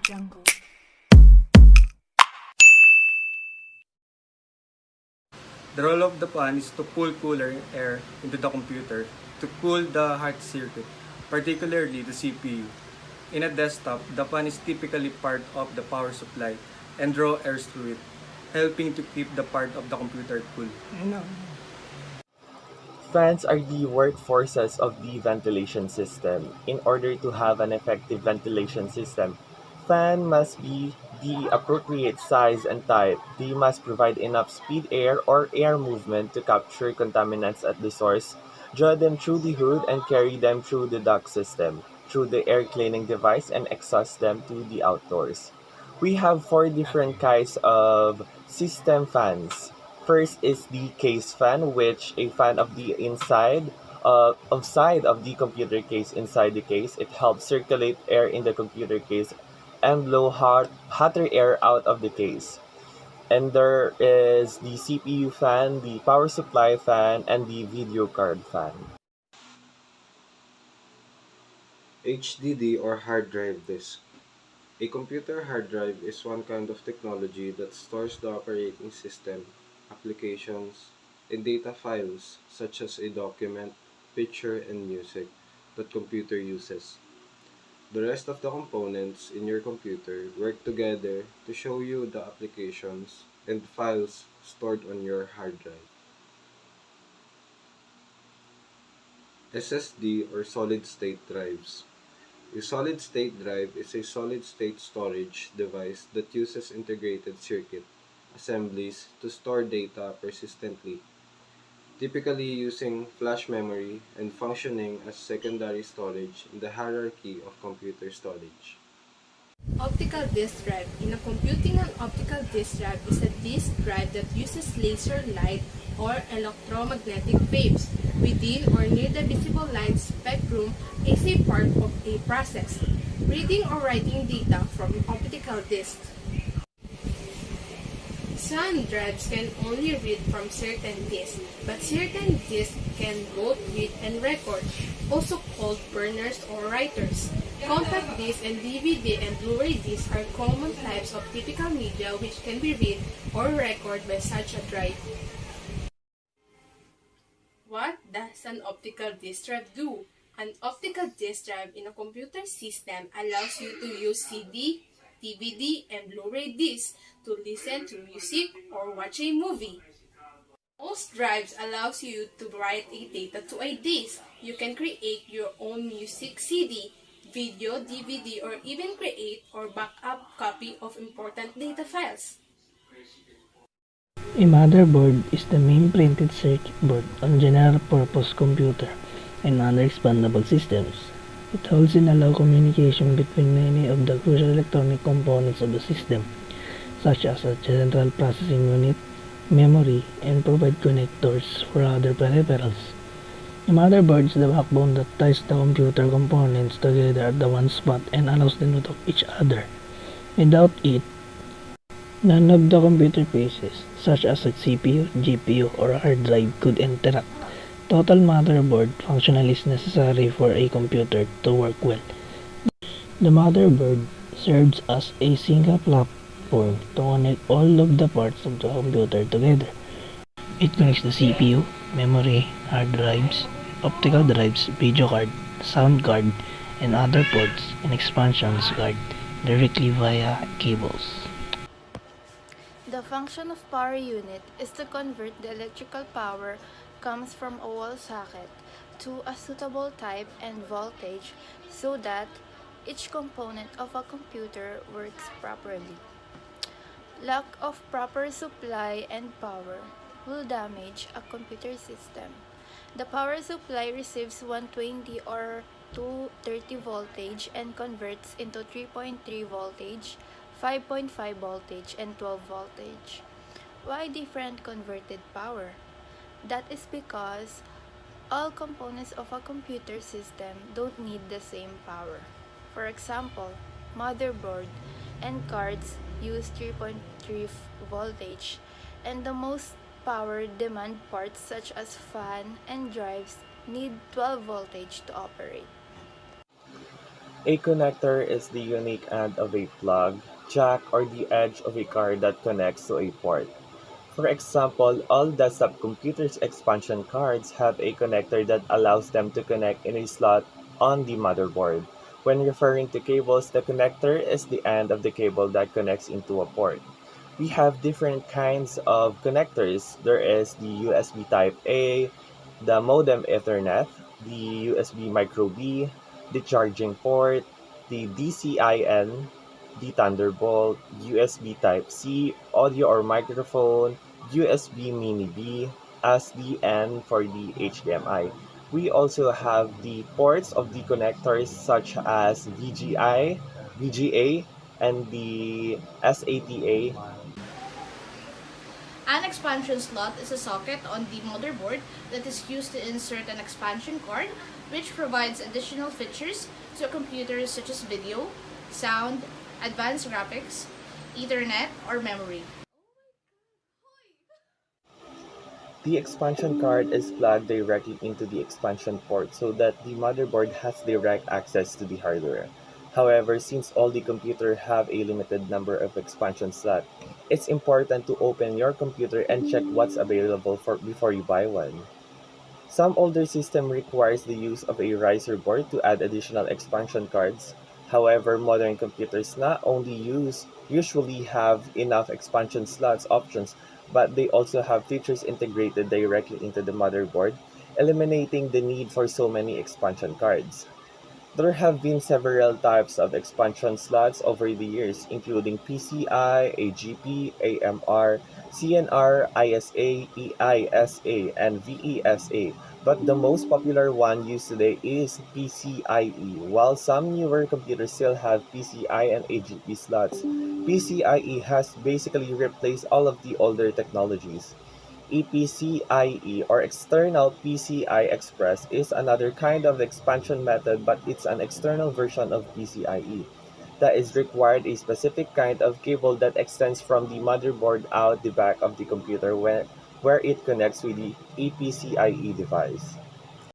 Jungle. The role of the fan is to pull cooler air into the computer to cool the hard circuit, particularly the CPU. In a desktop, the fan is typically part of the power supply and draw air through it, helping to keep the part of the computer cool. Fans are the workforces of the ventilation system. In order to have an effective ventilation system, fan must be the appropriate size and type. They must provide enough speed air or air movement to capture contaminants at the source, draw them through the hood and carry them through the duct system, through the air cleaning device and exhaust them to the outdoors. We have four different kinds of system fans. First is the case fan, which a fan of the inside of side of the computer case inside the case. It helps circulate air in the computer case and blow hotter air out of the case. And there is the CPU fan, the power supply fan, and the video card fan. HDD or hard drive disk. A computer hard drive is one kind of technology that stores the operating system, applications, and data files such as a document, picture, and music that computer uses. The rest of the components in your computer work together to show you the applications and files stored on your hard drive. SSD or solid state drives. A solid-state drive is a solid-state storage device that uses integrated circuit assemblies to store data persistently, typically using flash memory and functioning as secondary storage in the hierarchy of computer storage. Optical disk drive. In a computing, an optical disk drive is a disk drive that uses laser light or electromagnetic waves within or near the visible light spectrum is a part of a process, reading or writing data from optical disks. Some drives can only read from certain disks, but certain disks can both read and record, also called burners or writers. Compact discs and DVD and Blu-ray discs are common types of typical media which can be read or recorded by such a drive. What does an optical disk drive do? An optical disk drive in a computer system allows you to use CD, DVD, and Blu-ray discs to listen to music or watch a movie. Most drives allows you to write a data to a disk. You can create your own music CD, video, DVD, or even create or backup copy of important data files. A motherboard is the main printed circuit board on general-purpose computer and other expandable systems. It holds and allows communication between many of the crucial electronic components of the system, such as a central processing unit, memory, and provide connectors for other peripherals. The motherboard is the backbone that ties the computer components together at the one spot and allows them to talk to each other. Without it, none of the computer pieces, such as a CPU, GPU, or hard drive, could interact. Total motherboard functional is necessary for a computer to work well. The motherboard serves as a single platform to connect all of the parts of the computer together. It connects the CPU, memory, hard drives, optical drives, video card, sound card, and other ports and expansions card directly via cables. The function of power unit is to convert the electrical power comes from a wall socket to a suitable type and voltage so that each component of a computer works properly. Lack of proper supply and power will damage a computer system. The power supply receives 120 or 230 voltage and converts into 3.3 voltage, 5.5 voltage, and 12 voltage. Why different converted power? That is because all components of a computer system don't need the same power. For example, motherboard and cards use 3.3 voltage, and the most power demand parts such as fan and drives need 12 voltage to operate. A connector is the unique end of a plug, jack, or the edge of a card that connects to a port. For example, all desktop computers' expansion cards have a connector that allows them to connect in a slot on the motherboard. When referring to cables, the connector is the end of the cable that connects into a port. We have different kinds of connectors. There is the USB Type A, the modem Ethernet, the USB Micro B, the charging port, the DCIN, the Thunderbolt, USB Type C, audio or microphone, USB Mini B, SDN for the HDMI. We also have the ports of the connectors such as VGI, VGA, and the SATA. An expansion slot is a socket on the motherboard that is used to insert an expansion card, which provides additional features to a computer such as video, sound, advanced graphics, Ethernet, or memory. The expansion card is plugged directly into the expansion port so that the motherboard has direct access to the hardware. However, since all the computers have a limited number of expansion slots, it's important to open your computer and check what's available before you buy one. Some older systems requires the use of a riser board to add additional expansion cards. However, modern computers not only usually have enough expansion slots options, but they also have features integrated directly into the motherboard, eliminating the need for so many expansion cards. There have been several types of expansion slots over the years, including PCI, AGP, AMR, CNR, ISA, EISA, and VESA, but the most popular one used today is PCIe. While some newer computers still have PCI and AGP slots, PCIe has basically replaced all of the older technologies. EPCIe or external PCI Express is another kind of expansion method, but it's an external version of PCIe that is required a specific kind of cable that extends from the motherboard out the back of the computer where it connects with the EPCIe device.